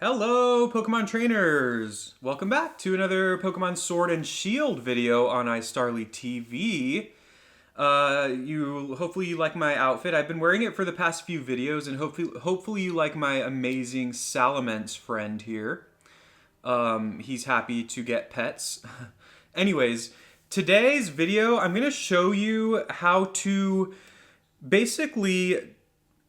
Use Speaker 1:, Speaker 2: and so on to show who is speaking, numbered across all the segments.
Speaker 1: Hello, Pokemon trainers! Welcome back to another Pokemon Sword and Shield video on iStarly TV. Hopefully you like my outfit. I've been wearing it for the past few videos, and hopefully you like my amazing Salamence friend here. He's happy to get pets. Anyways, today's video, I'm going to show you how to basically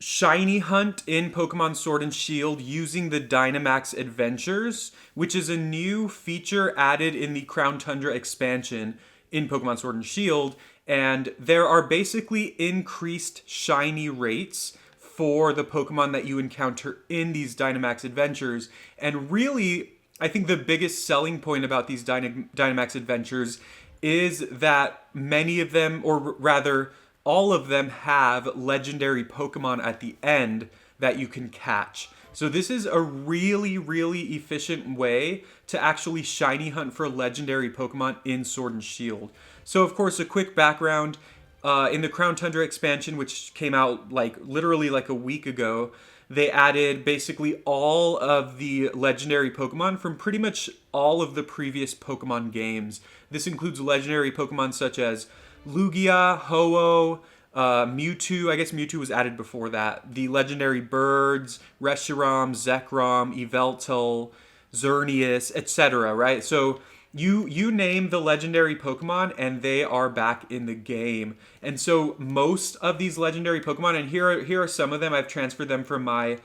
Speaker 1: shiny hunt in Pokemon Sword and Shield using the Dynamax Adventures, which is a new feature added in the Crown Tundra expansion in Pokemon Sword and Shield. And there are basically increased shiny rates for the Pokemon that you encounter in these Dynamax Adventures. And really, I think the biggest selling point about these Dynamax Adventures is that many of them, or rather, all of them have legendary Pokemon at the end that you can catch. So this is a really, really efficient way to actually shiny hunt for legendary Pokemon in Sword and Shield. So of course, a quick background. In the Crown Tundra expansion, which came out literally a week ago, they added basically all of the legendary Pokemon from pretty much all of the previous Pokemon games. This includes legendary Pokemon such as Lugia, Ho-Oh, Mewtwo. I guess Mewtwo was added before that. The legendary birds, Reshiram, Zekrom, Yveltal, Xerneas, etc. Right? So you name the legendary Pokemon and they are back in the game. And so most of these legendary Pokemon, and here are some of them. I've transferred them from my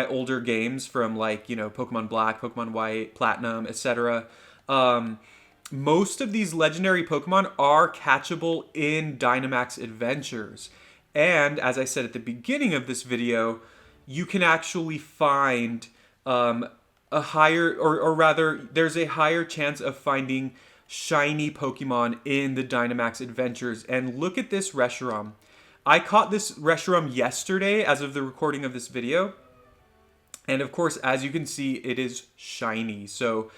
Speaker 1: older games, from Pokemon Black, Pokemon White, Platinum, etc. Most of these legendary Pokemon are catchable in Dynamax Adventures. And as I said at the beginning of this video, you can actually find a higher, or rather, there's a higher chance of finding shiny Pokemon in the Dynamax Adventures. And look at this Reshiram. I caught this Reshiram yesterday as of the recording of this video. And of course, as you can see, it is shiny. So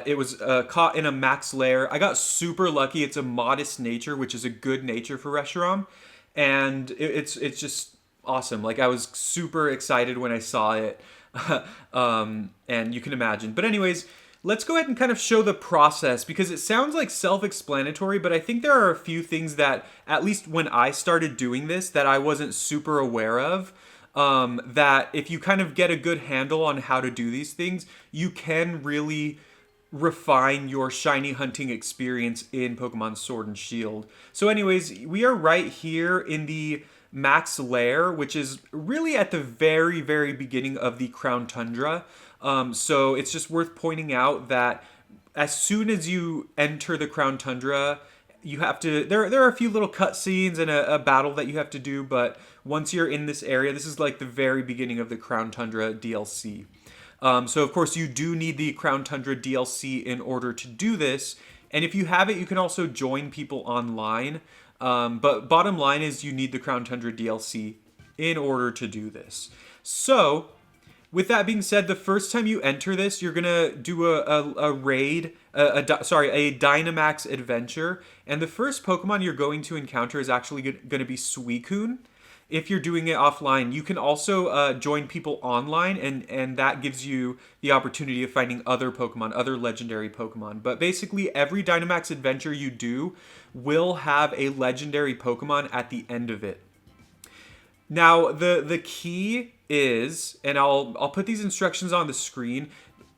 Speaker 1: it was caught in a max lair. I got super lucky. It's a modest nature, which is a good nature for Reshiram. And it's just awesome. I was super excited when I saw it. And you can imagine. But anyways, let's go ahead and kind of show the process, because it sounds like self-explanatory, but I think there are a few things that, at least when I started doing this, that I wasn't super aware of. That if you kind of get a good handle on how to do these things, you can really refine your shiny hunting experience in Pokemon Sword and Shield. So anyways, we are right here in the Max Lair, which is really at the very, very beginning of the Crown Tundra. So it's just worth pointing out that as soon as you enter the Crown Tundra, you have to, there are a few little cutscenes and a battle that you have to do, but once you're in this area, this is like the very beginning of the Crown Tundra DLC. So of course you do need the Crown Tundra DLC in order to do this, and if you have it, you can also join people online. But bottom line is you need the Crown Tundra DLC in order to do this. So with that being said, the first time you enter this, you're gonna do a raid, a Dynamax Adventure, and the first Pokemon you're going to encounter is actually gonna be Suicune. If you're doing it offline, you can also join people online, and that gives you the opportunity of finding other Pokemon, other legendary Pokemon. But basically, every Dynamax Adventure you do will have a legendary Pokemon at the end of it. Now, the key is, and I'll put these instructions on the screen.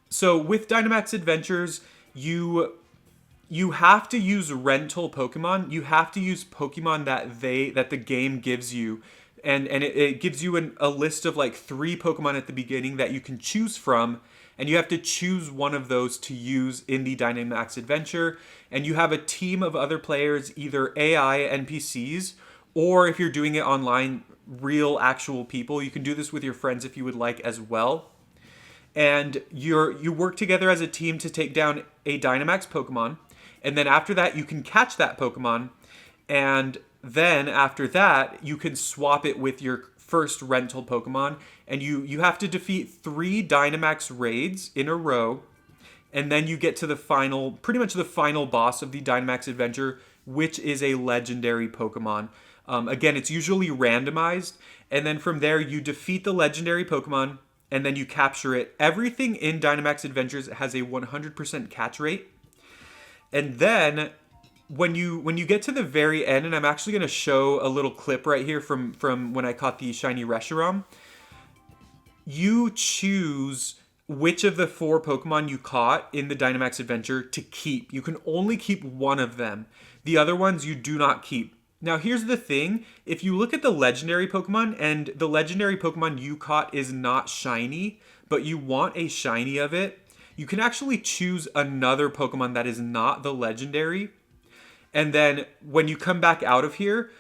Speaker 1: So with Dynamax Adventures, you have to use rental Pokemon. You have to use Pokemon that the game gives you. And it gives you a list of 3 Pokemon at the beginning that you can choose from, and you have to choose one of those to use in the Dynamax Adventure. And you have a team of other players, either AI NPCs, or if you're doing it online, real actual people. You can do this with your friends if you would like as well. And you work together as a team to take down a Dynamax Pokemon, and then after that you can catch that Pokemon, and then after that, you can swap it with your first rental Pokemon, and you have to defeat 3 Dynamax raids in a row, and then you get to pretty much the final boss of the Dynamax Adventure, which is a legendary Pokemon. Again, it's usually randomized, and then from there you defeat the legendary Pokemon, and then you capture it. Everything in Dynamax Adventures has a 100% catch rate. And then when you get to the very end, and I'm actually going to show a little clip right here from when I caught the shiny Reshiram, you choose which of the 4 Pokemon you caught in the Dynamax Adventure to keep. You can only keep one of them. The other ones you do not keep. Now here's the thing, if you look at the legendary Pokemon, and the legendary Pokemon you caught is not shiny, but you want a shiny of it, you can actually choose another Pokemon that is not the legendary. And then when you come back out of here,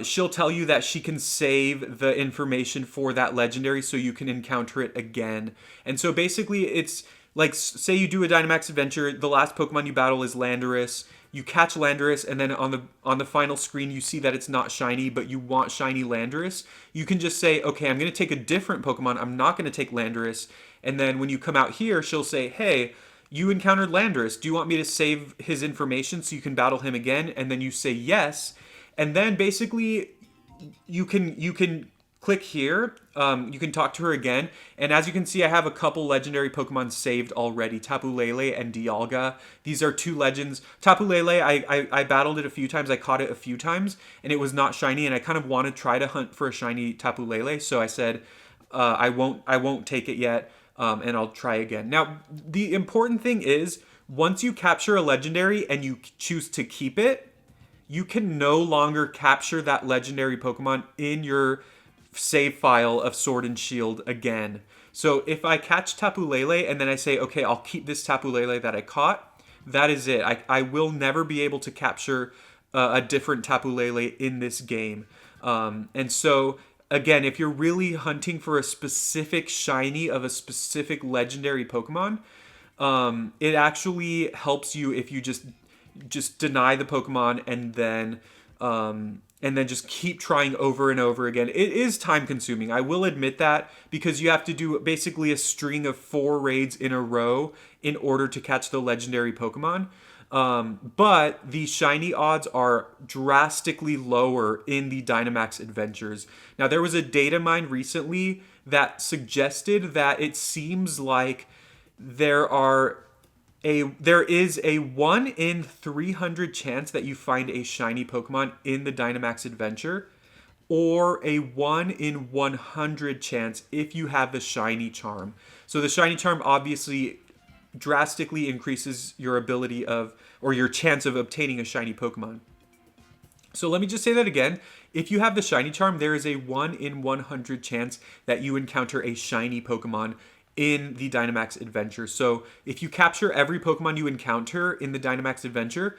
Speaker 1: she'll tell you that she can save the information for that legendary so you can encounter it again. And so basically it's like, say you do a Dynamax Adventure, the last Pokemon you battle is Landorus. You catch Landorus, and then on the final screen you see that it's not shiny, but you want shiny Landorus. You can just say, okay, I'm going to take a different Pokemon. I'm not going to take Landorus. And then when you come out here, she'll say, hey, you encountered Landorus. Do you want me to save his information so you can battle him again? And then you say yes. And then basically you can click here. You can talk to her again. And as you can see, I have a couple legendary Pokemon saved already. Tapu Lele and Dialga. These are 2 legends. Tapu Lele, I battled it a few times. I caught it a few times. And it was not shiny. And I kind of want to try to hunt for a shiny Tapu Lele. So I said, I won't take it yet. And I'll try again. Now, the important thing is, once you capture a legendary and you choose to keep it, you can no longer capture that legendary Pokemon in your save file of Sword and Shield again. So if I catch Tapu Lele and then I say, okay, I'll keep this Tapu Lele that I caught, that is it. I will never be able to capture a different Tapu Lele in this game. And so again, if you're really hunting for a specific shiny of a specific legendary Pokemon, it actually helps you if you just deny the Pokemon and then just keep trying over and over again. It is time consuming. I will admit that, because you have to do basically a string of 4 raids in a row in order to catch the legendary Pokemon. But the shiny odds are drastically lower in the Dynamax Adventures. Now, there was a data mine recently that suggested that it seems like there is a 1 in 300 chance that you find a shiny Pokemon in the Dynamax Adventure, or a 1 in 100 chance if you have the shiny charm. So the shiny charm obviously drastically increases your ability or your chance of obtaining a shiny Pokemon. So let me just say that again. If you have the shiny charm, there is a 1 in 100 chance that you encounter a shiny Pokemon in the Dynamax Adventure. So if you capture every Pokemon you encounter in the Dynamax Adventure,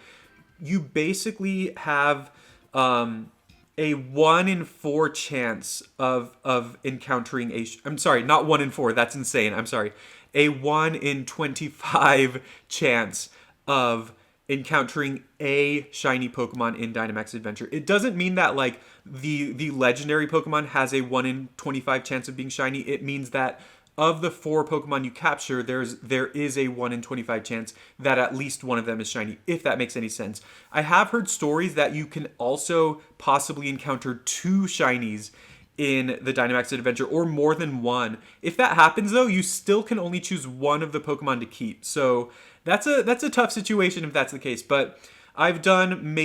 Speaker 1: you basically have a 1 in 4 chance of encountering I'm sorry, not 1 in 4. That's insane. I'm sorry. A 1 in 25 chance of encountering a shiny Pokemon in Dynamax Adventure. It doesn't mean that like the legendary Pokemon has a 1 in 25 chance of being shiny. It means that of the 4 Pokemon you capture, there is a 1 in 25 chance that at least one of them is shiny, if that makes any sense. I have heard stories that you can also possibly encounter 2 shinies in the Dynamax Adventure, or more than 1. If that happens though, you still can only choose one of the Pokemon to keep. So that's a tough situation if that's the case. But I've done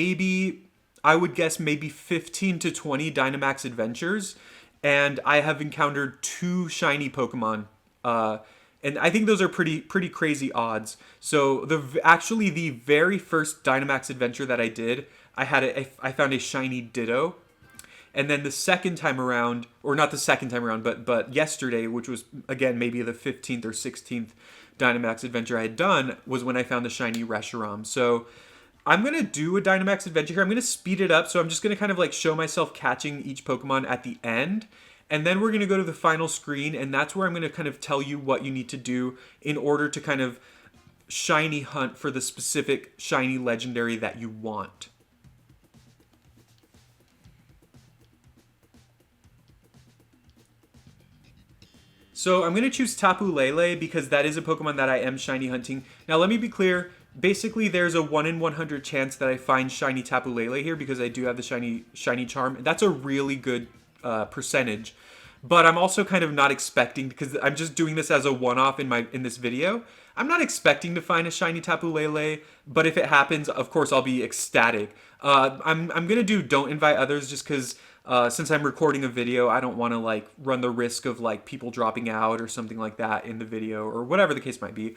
Speaker 1: I would guess maybe 15 to 20 Dynamax Adventures, and I have encountered 2 shiny Pokemon. And I think those are pretty crazy odds. So actually the very first Dynamax Adventure that I did, I found a shiny Ditto. And then the second time around, or not the second time around, but yesterday, which was, again, maybe the 15th or 16th Dynamax Adventure I had done, was when I found the shiny Reshiram. So I'm going to do a Dynamax Adventure here. I'm going to speed it up, so I'm just going to kind of like show myself catching each Pokemon at the end. And then we're going to go to the final screen, and that's where I'm going to kind of tell you what you need to do in order to kind of shiny hunt for the specific shiny legendary that you want. So I'm going to choose Tapu Lele because that is a Pokemon that I am shiny hunting. Now let me be clear, basically there's a 1 in 100 chance that I find shiny Tapu Lele here because I do have the shiny charm. That's a really good percentage. but I'm also kind of not expecting, because I'm just doing this as a one-off in this video. I'm not expecting to find a shiny Tapu Lele, but if it happens, of course I'll be ecstatic. I'm gonna do don't invite others just because since I'm recording a video, I don't want to like run the risk of like people dropping out or something like that in the video or whatever the case might be.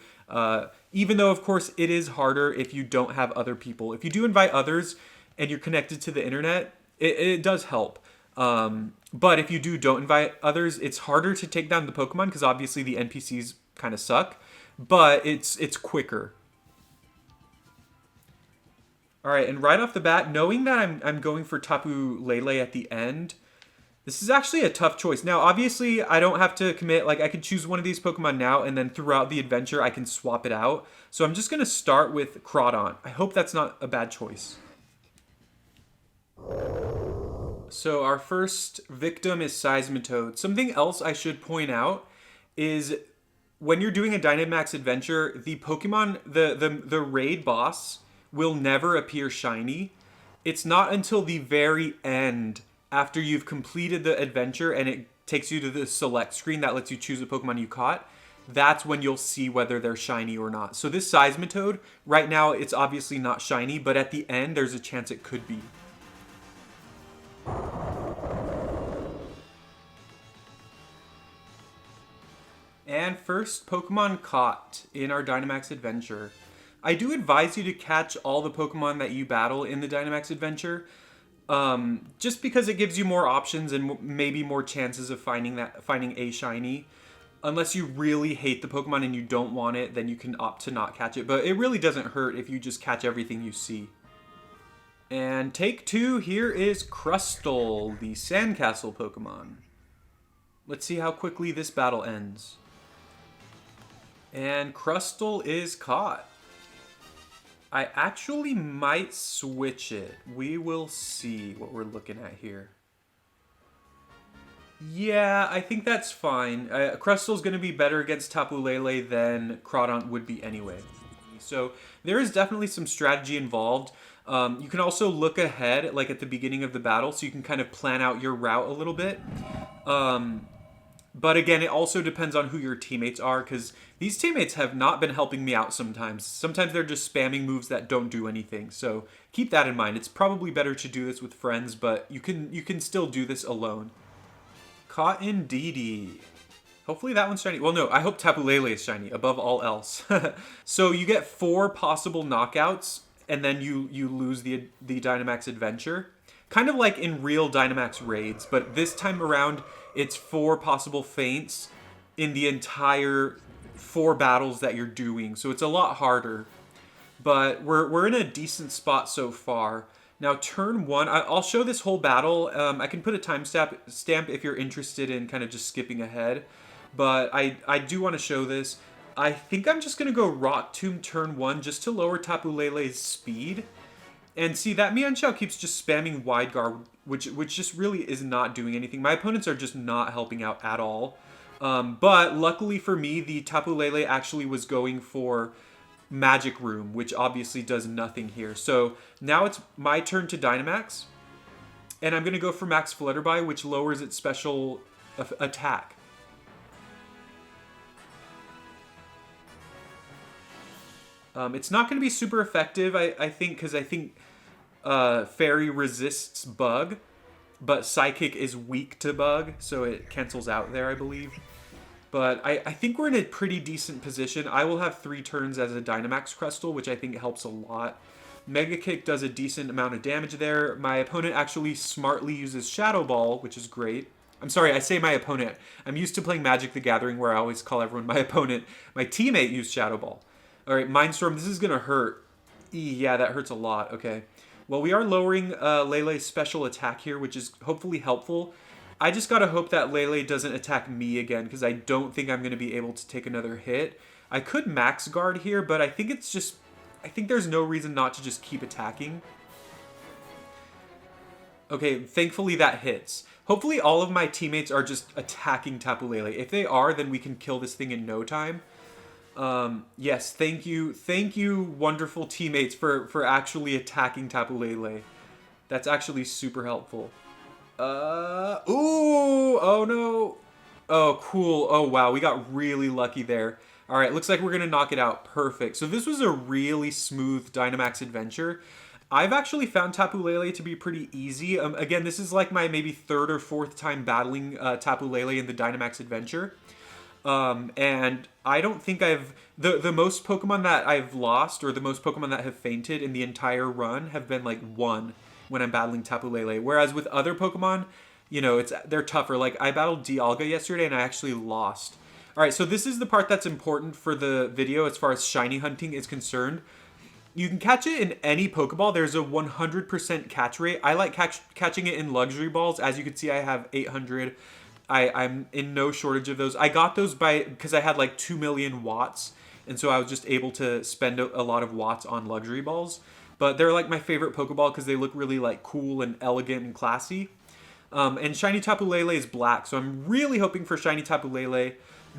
Speaker 1: Even though of course it is harder if you don't have other people. If you do invite others and you're connected to the internet, it does help. But if you don't invite others, it's harder to take down the Pokemon because obviously the NPCs kind of suck, but it's quicker. All right, and right off the bat, knowing that I'm going for Tapu Lele at the end, this is actually a tough choice. Now, obviously, I don't have to commit. Like, I could choose one of these Pokemon now, and then throughout the adventure, I can swap it out. So I'm just going to start with Crawdon. I hope that's not a bad choice. So our first victim is Seismitoad. Something else I should point out is when you're doing a Dynamax Adventure, the Pokemon, the raid boss will never appear shiny. It's not until the very end, after you've completed the adventure and it takes you to the select screen that lets you choose a Pokemon you caught, that's when you'll see whether they're shiny or not. So this Seismitoad, right now it's obviously not shiny, but at the end there's a chance it could be. And first Pokemon caught in our Dynamax Adventure. I do advise you to catch all the Pokemon that you battle in the Dynamax Adventure, just because it gives you more options and maybe more chances of finding a shiny. Unless you really hate the Pokemon and you don't want it, then you can opt to not catch it. But it really doesn't hurt if you just catch everything you see. And take two, here is Crustle, the Sandcastle Pokemon. Let's see how quickly this battle ends. And Crustle is caught. I actually might switch it. We will see what we're looking at here. Yeah, I think that's fine. Crustle's going to be better against Tapu Lele than Crawdon would be anyway. So there is definitely some strategy involved. You can also look ahead, like at the beginning of the battle, so you can kind of plan out your route a little bit. But again, it also depends on who your teammates are, because these teammates have not been helping me out sometimes. Sometimes they're just spamming moves that don't do anything. So keep that in mind. It's probably better to do this with friends, but you can still do this alone. Caught Indeedee. Hopefully that one's shiny. Well, no, I hope Tapu Lele is shiny above all else. So you get 4 possible knockouts, and then you lose the Dynamax Adventure. Kind of like in real Dynamax raids, but this time around, it's 4 possible feints in the entire 4 battles that you're doing. So it's a lot harder, but we're in a decent spot so far. Now turn 1, I'll show this whole battle. I can put a timestamp if you're interested in kind of just skipping ahead, but I do want to show this. I think I'm just going to go Rock Tomb turn 1 just to lower Tapu Lele's speed. And see, that Mienshao keeps just spamming Wide Guard, which just really is not doing anything. My opponents are just not helping out at all. But luckily for me, the Tapu Lele actually was going for Magic Room, which obviously does nothing here. So now it's my turn to Dynamax. And I'm going to go for Max Flutterby, which lowers its special attack. It's not going to be super effective, I think, because I think Fairy resists Bug, but Psychic is weak to Bug, so it cancels out there, I believe. But I think we're in a pretty decent position. I will have 3 turns as a Dynamax Crustle, which I think helps a lot. Mega Kick does a decent amount of damage there. My opponent actually smartly uses Shadow Ball, which is great. I'm sorry, I say my opponent. I'm used to playing Magic the Gathering where I always call everyone my opponent. My teammate used Shadow Ball. Alright, Mindstorm, this is going to hurt. Yeah, that hurts a lot. Okay. Well, we are lowering Lele's special attack here, which is hopefully helpful. I just got to hope that Lele doesn't attack me again, because I don't think I'm going to be able to take another hit. I could Max Guard here, but I think it's just... I think there's no reason not to just keep attacking. Okay, thankfully that hits. Hopefully all of my teammates are just attacking Tapu Lele. If they are, then we can kill this thing in no time. Yes, thank you, wonderful teammates, for actually attacking Tapu Lele. That's actually super helpful. Ooh, oh no. Oh, cool. Oh, wow. We got really lucky there. All right, looks like we're going to knock it out. Perfect. So this was a really smooth Dynamax Adventure. I've actually found Tapu Lele to be pretty easy. Again, this is like my maybe third or fourth time battling Tapu Lele in the Dynamax Adventure. And I don't think the most Pokemon that I've lost or the most Pokemon that have fainted in the entire run have been like one when I'm battling Tapu Lele. Whereas with other Pokemon, they're tougher. Like I battled Dialga yesterday and I actually lost. All right, so this is the part that's important for the video as far as shiny hunting is concerned. You can catch it in any Pokeball. There's a 100% catch rate. I like catching it in luxury balls. As you can see, I have 800. I'm in no shortage of those. I got those because I had like 2 million watts, and so I was just able to spend a lot of watts on luxury balls. But they're like my favorite Pokeball because they look really like cool and elegant and classy. And Shiny Tapu Lele is black, so I'm really hoping for Shiny Tapu Lele.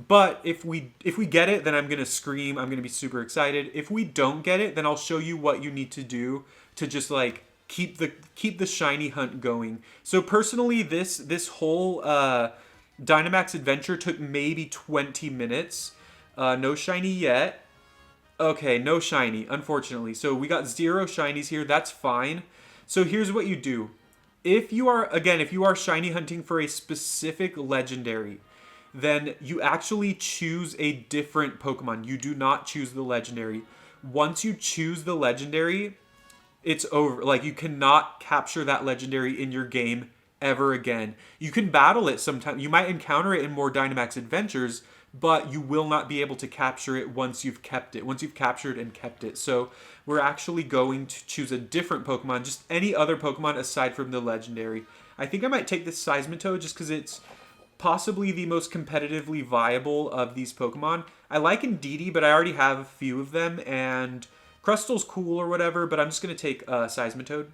Speaker 1: But if we get it, then I'm gonna scream. I'm gonna be super excited. If we don't get it, then I'll show you what you need to do to just like keep the shiny hunt going. So personally, this whole Dynamax Adventure took maybe 20 minutes. No shiny yet. Okay, no shiny, unfortunately. So we got 0 shinies here. That's fine. So here's what you do. If you are shiny hunting for a specific legendary, then you actually choose a different Pokemon. You do not choose the legendary. Once you choose the legendary, it's over. Like, you cannot capture that legendary in your game ever again. You can battle it sometime. You might encounter it in more Dynamax Adventures, but you will not be able to capture it once you've kept it. Once you've captured and kept it. So we're actually going to choose a different Pokemon, just any other Pokemon aside from the legendary. I think I might take this Seismitoad just because it's possibly the most competitively viable of these Pokemon. I like Indeedee, but I already have a few of them, and Crustal's cool or whatever, but I'm just going to take Seismitoad.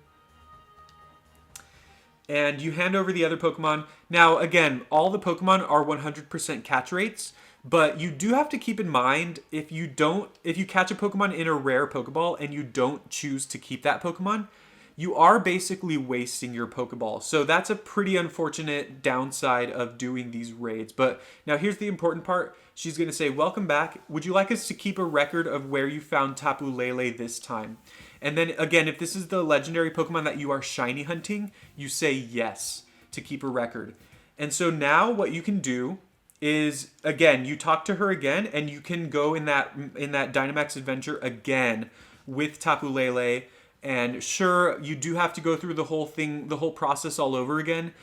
Speaker 1: And you hand over the other Pokemon. Now, again, all the Pokemon are 100% catch rates, but you do have to keep in mind if you catch a Pokemon in a rare Pokeball and you don't choose to keep that Pokemon, you are basically wasting your Pokeball. So that's a pretty unfortunate downside of doing these raids. But now here's the important part. She's going to say, welcome back. Would you like us to keep a record of where you found Tapu Lele this time? And then again, if this is the legendary Pokemon that you are shiny hunting, you say yes to keep a record. And so now what you can do is, again, you talk to her again, and you can go in that Dynamax Adventure again with Tapu Lele. And sure, you do have to go through the whole process all over again,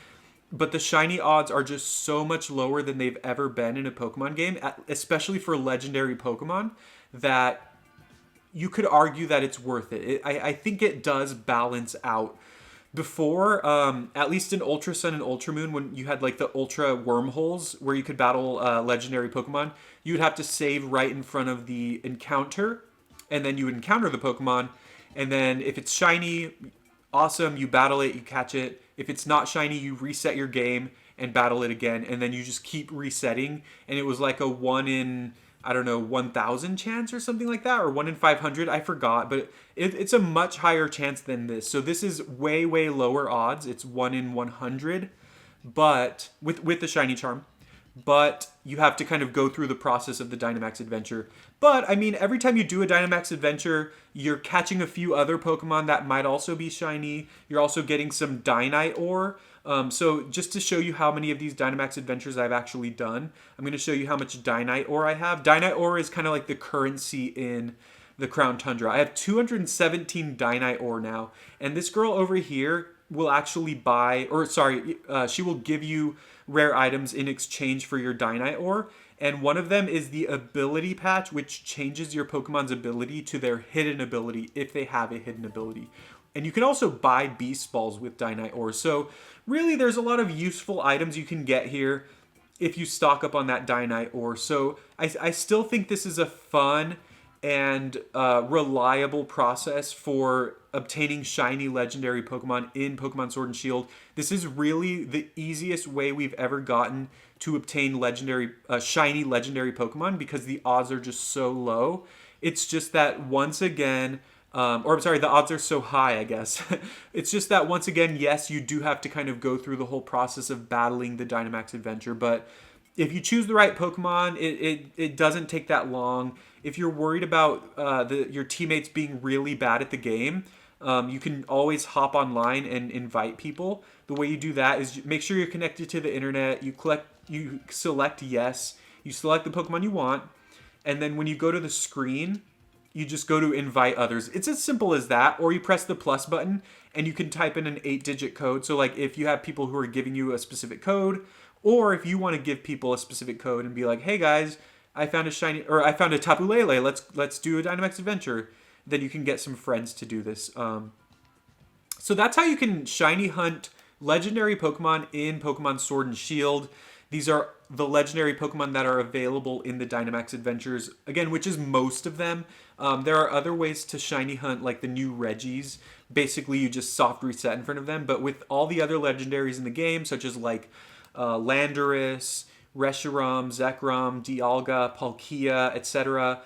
Speaker 1: but the shiny odds are just so much lower than they've ever been in a Pokemon game, especially for legendary Pokemon, that you could argue that it's worth it. I think it does balance out. Before, at least in Ultra Sun and Ultra Moon, when you had like the Ultra Wormholes where you could battle legendary Pokemon, you would have to save right in front of the encounter, and then you would encounter the Pokemon. And then if it's shiny, awesome, you battle it, you catch it. If it's not shiny, you reset your game and battle it again. And then you just keep resetting. And it was like a 1 in, I don't know, 1,000 chance or something like that. Or 1 in 500, I forgot. But it's a much higher chance than this. So this is way, way lower odds. It's 1 in 100. But with the shiny charm. But you have to kind of go through the process of the Dynamax Adventure. But, I mean, every time you do a Dynamax Adventure, you're catching a few other Pokemon that might also be shiny. You're also getting some Dynite Ore. So just to show you how many of these Dynamax Adventures I've actually done, I'm going to show you how much Dynite Ore I have. Dynite Ore is kind of like the currency in the Crown Tundra. I have 217 Dynite Ore now. And this girl over here will actually she will give you rare items in exchange for your Dynite Ore. And one of them is the ability patch, which changes your Pokemon's ability to their hidden ability if they have a hidden ability. And you can also buy Beast Balls with Dynite Ore. So really, there's a lot of useful items you can get here if you stock up on that Dynite Ore. So I still think this is a fun and reliable process for obtaining shiny legendary Pokemon in Pokemon Sword and Shield. This is really the easiest way we've ever gotten to obtain shiny legendary Pokemon because the odds are just so low. It's just that once again, Or I'm sorry, the odds are so high, I guess. It's just that once again, yes, you do have to kind of go through the whole process of battling the Dynamax Adventure, but if you choose the right Pokemon, it doesn't take that long. If you're worried about your teammates being really bad at the game, you can always hop online and invite people. The way you do that is make sure you're connected to the internet. You select yes, you select the Pokemon you want, and then when you go to the screen, you just go to invite others. It's as simple as that, or you press the plus button and you can type in an 8-digit code. So like if you have people who are giving you a specific code, or if you want to give people a specific code and be like, hey guys, I found a Tapu Lele, let's do a Dynamax Adventure, then you can get some friends to do this. So that's how you can shiny hunt legendary Pokemon in Pokemon Sword and Shield. These are the legendary Pokemon that are available in the Dynamax Adventures, again, which is most of them. There are other ways to shiny hunt, like the new Reggies. Basically, you just soft reset in front of them, but with all the other legendaries in the game, such as like Landorus, Reshiram, Zekrom, Dialga, Palkia, etc.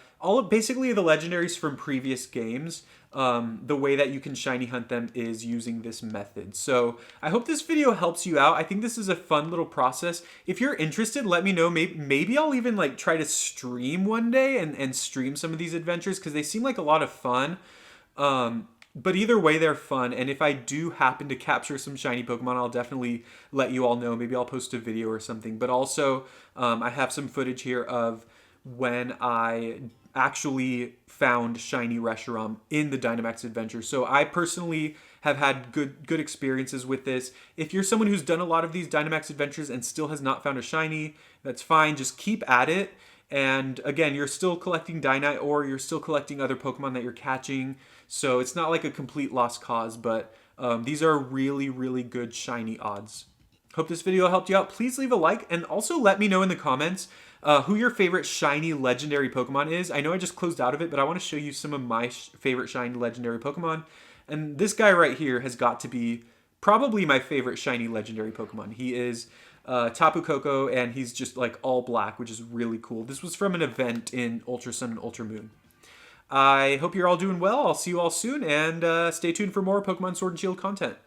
Speaker 1: Basically the legendaries from previous games. The way that you can shiny hunt them is using this method. So I hope this video helps you out. I think this is a fun little process. If you're interested, let me know. Maybe I'll even like try to stream one day and stream some of these adventures because they seem like a lot of fun. But either way, they're fun. And if I do happen to capture some shiny Pokemon, I'll definitely let you all know. Maybe I'll post a video or something. But also, I have some footage here of when I actually found shiny Reshiram in the Dynamax Adventure. So I personally have had good experiences with this. If you're someone who's done a lot of these Dynamax Adventures and still has not found a shiny, that's fine. Just keep at it. And again, you're still collecting Dynite Ore, you're still collecting other Pokemon that you're catching. So it's not like a complete lost cause, but these are really, really good shiny odds. Hope this video helped you out. Please leave a like and also let me know in the comments who your favorite shiny legendary Pokemon is. I know I just closed out of it, but I want to show you some of my favorite shiny legendary Pokemon. And this guy right here has got to be probably my favorite shiny legendary Pokemon. He is Tapu Koko, and he's just like all black, which is really cool. This was from an event in Ultra Sun and Ultra Moon. I hope you're all doing well. I'll see you all soon, and stay tuned for more Pokemon Sword and Shield content.